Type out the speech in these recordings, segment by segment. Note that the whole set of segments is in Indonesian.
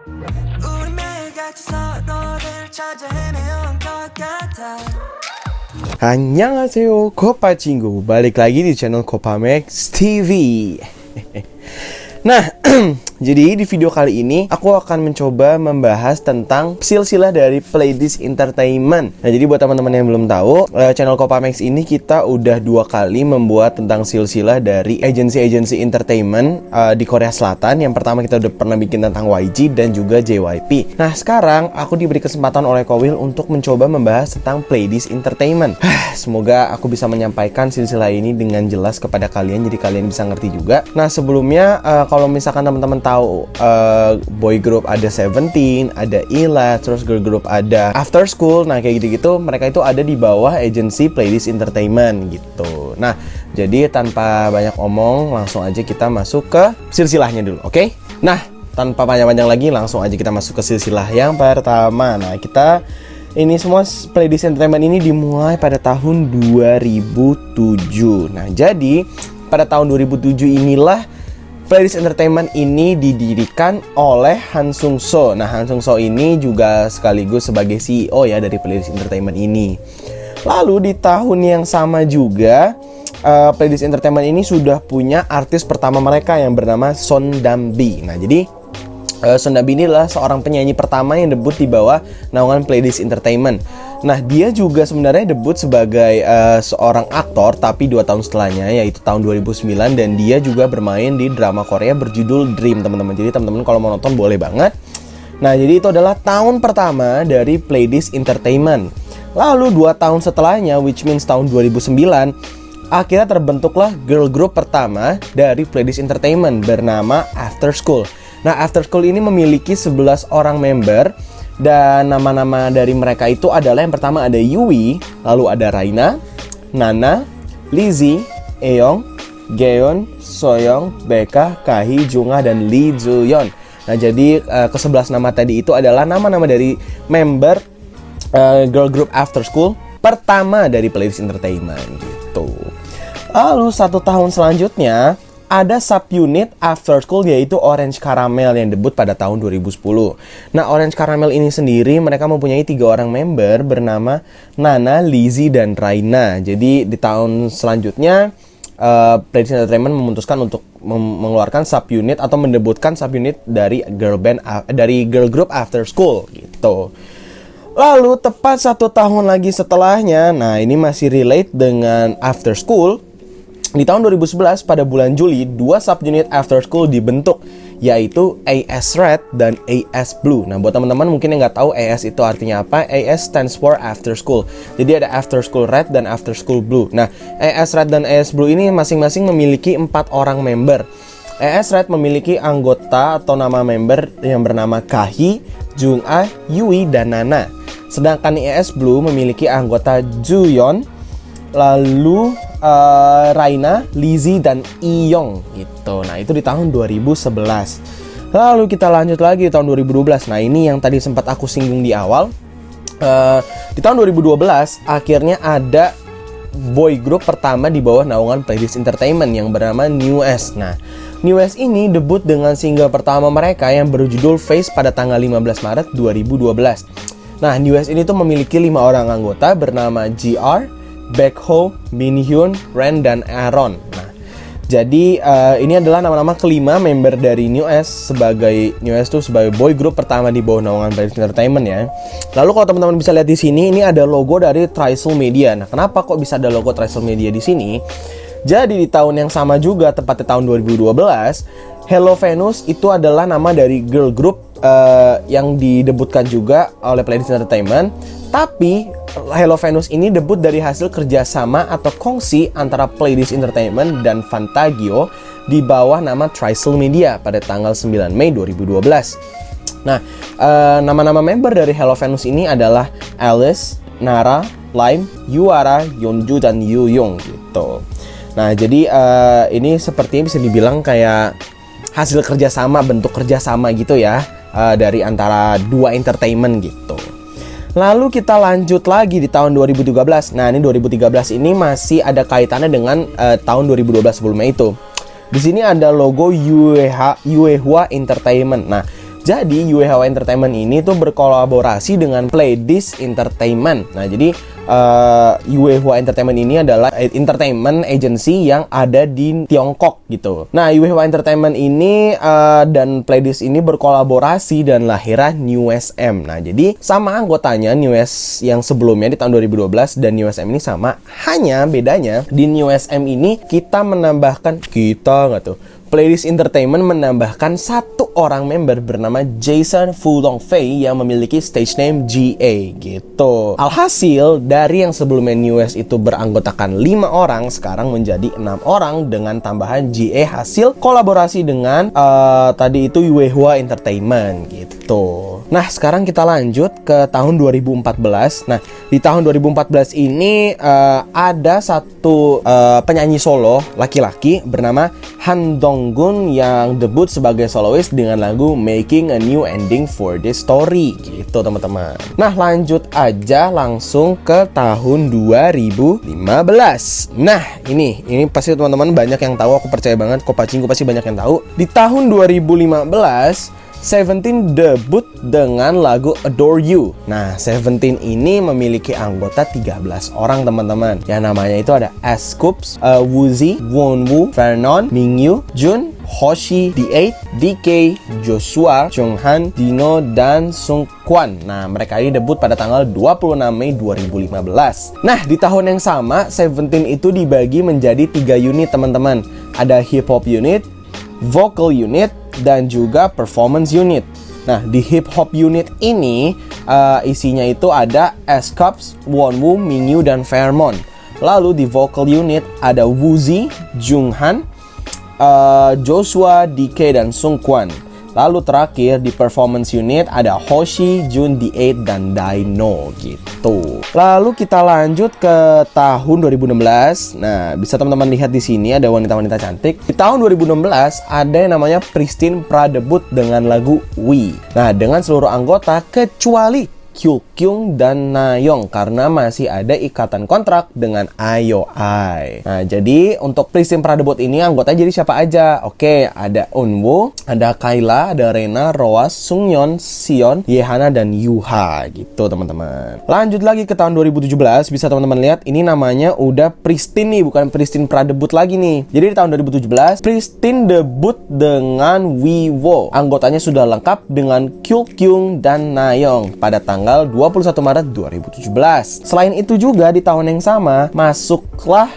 우리 매일같이 서로를 찾아 헤매온 것 같아. Annyeonghaseyo, Kopa Cinggu. Balik lagi di channel Kopamax TV. Nah, jadi di video kali ini aku akan mencoba membahas tentang silsilah dari Pledis Entertainment. Nah, jadi buat teman-teman yang belum tahu, channel Kopamax ini kita udah 2 kali membuat tentang silsilah dari agensi-agensi entertainment di Korea Selatan. Yang pertama kita udah pernah bikin tentang YG dan juga JYP. Nah, sekarang aku diberi kesempatan oleh Kowil untuk mencoba membahas tentang Pledis Entertainment. Semoga aku bisa menyampaikan silsilah ini dengan jelas kepada kalian, jadi kalian bisa ngerti juga. Nah, sebelumnya kalau misalkan teman-teman tahu boy group ada Seventeen, ada ILA, terus girl group ada After School. Nah, kayak gitu-gitu mereka itu ada di bawah agensi Pledis Entertainment gitu. Nah, jadi tanpa banyak omong, langsung aja kita masuk ke silsilahnya dulu, oke? Nah, tanpa panjang-panjang lagi, langsung aja kita masuk ke silsilah yang pertama. Nah, ini semua Pledis Entertainment ini dimulai pada tahun 2007. Nah, jadi pada tahun 2007 inilah Pledis Entertainment ini didirikan oleh Han Sung So. Nah, Han Sung So ini juga sekaligus sebagai CEO ya dari Pledis Entertainment ini. Lalu di tahun yang sama juga Pledis Entertainment ini sudah punya artis pertama mereka yang bernama Son Dambi. Nah, jadi Son Dambi ini adalah seorang penyanyi pertama yang debut di bawah naungan Pledis Entertainment. Nah, dia juga sebenarnya debut sebagai seorang aktor, tapi 2 tahun setelahnya, yaitu tahun 2009. Dan dia juga bermain di drama Korea berjudul Dream, teman-teman. Jadi teman-teman kalau mau nonton boleh banget. Nah, jadi itu adalah tahun pertama dari Pledis Entertainment. Lalu 2 tahun setelahnya, which means tahun 2009, akhirnya terbentuklah girl group pertama dari Pledis Entertainment bernama After School. Nah, After School ini memiliki 11 orang member. Dan nama-nama dari mereka itu adalah, yang pertama ada Yui, lalu ada Raina, Nana, Lizzy, Eong, Gaeon, Soyoung, Becca, Kahi, Jungha, dan Lee Joo-yeon. Nah, jadi ke-11 nama tadi itu adalah nama-nama dari member girl group After School pertama dari Pledis Entertainment gitu. Lalu 1 tahun selanjutnya ada subunit After School, yaitu Orange Caramel yang debut pada tahun 2010. Nah, Orange Caramel ini sendiri mereka mempunyai 3 orang member bernama Nana, Lizzy, dan Raina. Jadi di tahun selanjutnya Pledis Entertainment memutuskan untuk mengeluarkan subunit atau mendebutkan subunit dari girl group After School gitu. Lalu tepat 1 tahun lagi setelahnya, nah ini masih relate dengan After School. Di tahun 2011 pada bulan Juli, 2 subunit After School dibentuk, yaitu AS Red dan AS Blue. Nah, buat teman-teman mungkin yang nggak tahu AS itu artinya apa, AS stands for After School. Jadi ada After School Red dan After School Blue. Nah, AS Red dan AS Blue ini masing-masing memiliki 4 orang member. AS Red memiliki anggota atau nama member yang bernama Kahi, Jungha, Yui, dan Nana. Sedangkan AS Blue memiliki anggota Joo-yeon, lalu Raina, Lizzy, dan Eong gitu. Nah, itu di tahun 2011. Lalu kita lanjut lagi di tahun 2012. Nah, ini yang tadi sempat aku singgung di awal. Di tahun 2012 akhirnya ada boy group pertama di bawah naungan Pledis Entertainment yang bernama NU'EST. Nah, NU'EST ini debut dengan single pertama mereka yang berjudul Face pada tanggal 15 Maret 2012. Nah, NU'EST ini tuh memiliki 5 orang anggota bernama GR, Baekho, Minhyun, Ren, dan Aaron. Nah, jadi ini adalah nama-nama kelima member dari NU'EST sebagai boy group pertama di bawah naungan Pledis Entertainment ya. Lalu kalau teman-teman bisa lihat di sini, ini ada logo dari Trisol Media. Nah, kenapa kok bisa ada logo Trisol Media di sini? Jadi di tahun yang sama juga, tepatnya tahun 2012, Hello Venus itu adalah nama dari girl group yang didebutkan juga oleh Pledis Entertainment. Tapi Hello Venus ini debut dari hasil kerjasama atau kongsi antara Pledis Entertainment dan Fantagio di bawah nama Trisol Media pada tanggal 9 Mei 2012. Nah, nama-nama member dari Hello Venus ini adalah Alice, Nara, Lime, Yuara, Yeonju, dan Yuyung gitu. Nah, jadi ini sepertinya bisa dibilang kayak hasil kerjasama, bentuk kerjasama gitu ya, dari antara 2 entertainment gitu. Lalu kita lanjut lagi di tahun 2013. Nah, ini 2013 ini masih ada kaitannya dengan tahun 2012 sebelumnya itu. Di sini ada logo Yuehua Entertainment. Nah, Jadi UEHY Entertainment ini tuh berkolaborasi dengan Pledis Entertainment. Nah, jadi UEHY Entertainment ini adalah entertainment agency yang ada di Tiongkok gitu. Nah, UEHY Entertainment ini dan Pledis ini berkolaborasi dan lahirlah New SM. Nah, jadi sama anggotanya New S yang sebelumnya di tahun 2012 dan New SM ini sama. Hanya bedanya di New SM ini kita nggak tuh. Pledis Entertainment menambahkan satu orang member bernama Jason Fulong Fei yang memiliki stage name GA gitu. Alhasil dari yang sebelumnya New S itu beranggotakan 5 orang, sekarang menjadi 6 orang dengan tambahan GA hasil kolaborasi dengan tadi itu UEHY Entertainment gitu. Nah, sekarang kita lanjut ke tahun 2014. Nah, di tahun 2014 ini ada satu penyanyi solo laki-laki bernama Han Donggun yang debut sebagai soloist dengan lagu Making a New Ending for This Story gitu teman-teman. Nah, lanjut aja langsung ke tahun 2015. Nah, ini pasti teman-teman banyak yang tahu, aku percaya banget, Kopacingku pasti banyak yang tahu. Di tahun 2015 Seventeen debut dengan lagu Adore You. Nah, Seventeen ini memiliki anggota 13 orang teman-teman. Yang namanya itu ada S-Coups, Woozi, Wonwoo, Vernon, Mingyu, Jun, Hoshi, D8, DK, Joshua, Jonghan, Dino, dan Sungkwan. Nah, mereka ini debut pada tanggal 26 Mei 2015. Nah, di tahun yang sama, Seventeen itu dibagi menjadi 3 unit teman-teman. Ada hip hop unit, vocal unit, dan juga performance unit. Nah, di hip hop unit ini isinya itu ada S-Coups, Wonwoo, Mingyu, dan Fairmont. Lalu di vocal unit ada Woozi, Junghan, Joshua, DK, dan Sungkwan. Lalu terakhir di performance unit ada Hoshi, Jun, D8, dan Dino gitu. Lalu kita lanjut ke tahun 2016. Nah, bisa teman-teman lihat di sini ada wanita-wanita cantik. Di tahun 2016 ada yang namanya Pristin pradebut dengan lagu We. Nah, dengan seluruh anggota kecuali Kyukyung dan Nayeong karena masih ada ikatan kontrak dengan IOI. Nah, jadi untuk Pristin pradebut ini anggotanya jadi siapa aja? Oke, ada Eunwoo, ada Kayla, ada Rena, Roas, Sungyeon, Sion, Yehana, dan Yuha gitu teman-teman. Lanjut lagi ke tahun 2017, bisa teman-teman lihat ini namanya udah Pristin nih, bukan Pristin pradebut lagi nih. Jadi di tahun 2017 Pristin debut dengan Wiwo. Anggotanya sudah lengkap dengan Kyukyung dan Nayeong pada tanggal 21 Maret 2017. Selain itu juga di tahun yang sama masuklah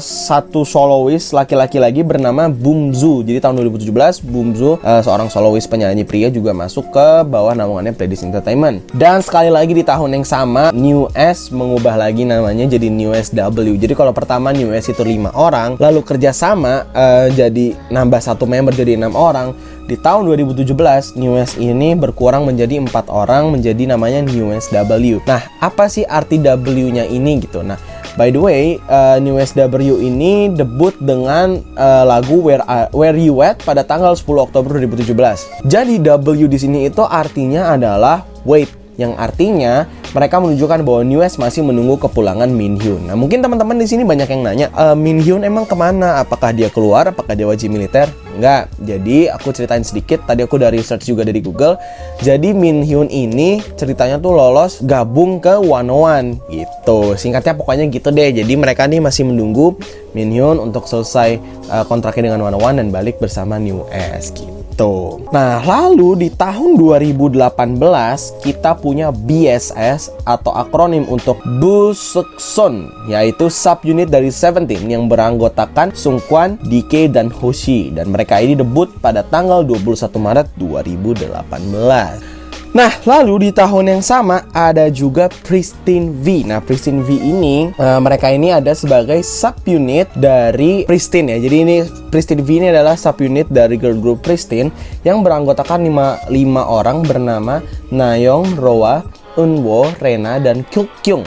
satu soloist laki-laki lagi bernama Bumzu. Jadi tahun 2017 Bumzu seorang soloist penyanyi pria juga masuk ke bawah naungannya Pledis Entertainment. Dan sekali lagi di tahun yang sama New S mengubah lagi namanya jadi New SW. Jadi kalau pertama New S itu 5 orang, lalu kerjasama jadi nambah satu member jadi 6 orang. Di tahun 2017, New S ini berkurang menjadi 4 orang, menjadi namanya New SW. Nah, apa sih arti W-nya ini gitu? Nah, by the way, New SW ini debut dengan lagu Where You At pada tanggal 10 Oktober 2017. Jadi W di sini itu artinya adalah wait, yang artinya mereka menunjukkan bahwa New S masih menunggu kepulangan Min Hyun. Nah, mungkin teman-teman di sini banyak yang nanya, Min Hyun emang kemana? Apakah dia keluar? Apakah dia wajib militer? Enggak. Jadi aku ceritain sedikit. Tadi aku udah research juga dari Google. Jadi Min Hyun ini ceritanya tuh lolos gabung ke 101 gitu. Singkatnya pokoknya gitu deh. Jadi mereka nih masih menunggu Min Hyun untuk selesai kontraknya dengan 101 dan balik bersama New S gitu. Nah, lalu di tahun 2018 kita punya BSS atau akronim untuk Busekson, yaitu subunit dari Seventeen yang beranggotakan Sungkwan, DK, dan Hoshi, dan mereka ini debut pada tanggal 21 Maret 2018. Nah, lalu di tahun yang sama ada juga Pristin V. Nah, Pristin V ini mereka ini ada sebagai subunit dari Pristin ya. Jadi ini Pristin V ini adalah subunit dari girl group Pristin yang beranggotakan 5 orang bernama Nayeong, Roa, Eunwoo, Rena, dan Kyukyung.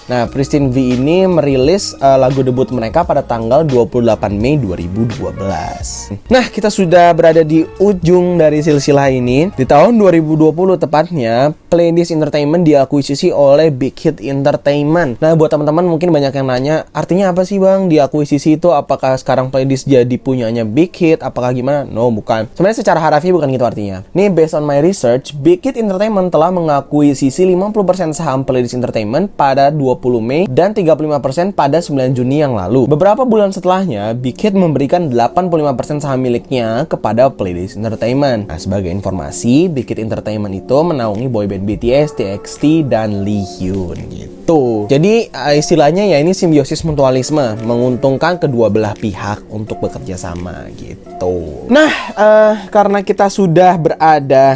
Nah, Pristin V ini merilis lagu debut mereka pada tanggal 28 Mei 2012. Nah, kita sudah berada di ujung dari silsilah ini. Di tahun 2020 tepatnya, Pledis Entertainment diakuisisi oleh Big Hit Entertainment. Nah, buat teman-teman mungkin banyak yang nanya, artinya apa sih Bang diakuisisi itu? Apakah sekarang Pledis jadi punyanya Big Hit? Apakah gimana? No, bukan. Sebenarnya secara harafiah bukan gitu artinya. Nih, based on my research, Big Hit Entertainment telah mengakuisisi 50% saham Pledis Entertainment pada 20 Mei dan 35% pada 9 Juni yang lalu. Beberapa bulan setelahnya, Big Hit memberikan 85% saham miliknya kepada Pledis Entertainment. Nah, sebagai informasi, Big Hit Entertainment itu menaungi boyband BTS, TXT, dan Lee Hyun gitu. Jadi istilahnya ya ini simbiosis mutualisme, menguntungkan kedua belah pihak untuk bekerja sama gitu. Nah, karena kita sudah berada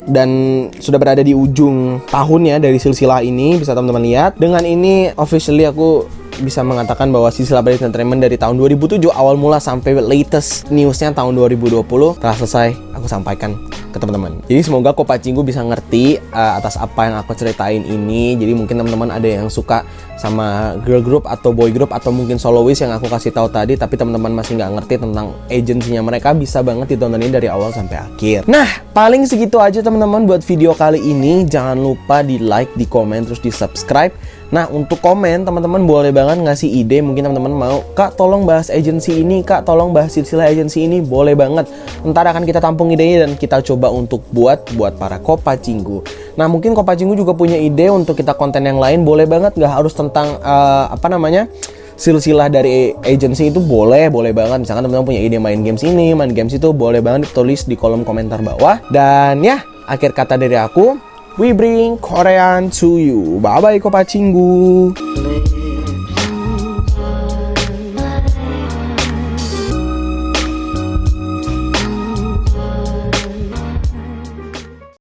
di ujung tahunnya dari silsilah ini, bisa teman-teman lihat. Dengan ini officially aku bisa mengatakan bahwa silsilah Pledis Entertainment dari tahun 2007 awal mula sampai latest newsnya tahun 2020 telah selesai aku sampaikan ke teman-teman. Jadi semoga Kopacinggu bisa ngerti atas apa yang aku ceritain ini. Jadi mungkin teman-teman ada yang suka sama girl group atau boy group atau mungkin soloist yang aku kasih tahu tadi, tapi teman-teman masih nggak ngerti tentang agensinya mereka, bisa banget ditontonin dari awal sampai akhir. Nah, paling segitu aja teman-teman buat video kali ini. Jangan lupa di like, di komen, terus di subscribe. Nah, untuk komen, teman-teman boleh banget ngasih ide. Mungkin teman-teman mau, Kak tolong bahas agensi ini, Kak tolong bahas silsilah agensi ini, boleh banget. Ntar akan kita tampung idenya dan kita coba untuk buat para Kopacinggu. Nah, mungkin Kopacinggu juga punya ide untuk kita konten yang lain, boleh banget. Nggak harus tentang silsilah dari agensi itu, boleh banget. Misalkan teman-teman punya ide main games ini, main games itu, boleh banget tulis di kolom komentar bawah. Dan ya, akhir kata dari aku, we bring Korean to you. Bye-bye Kopacinggu.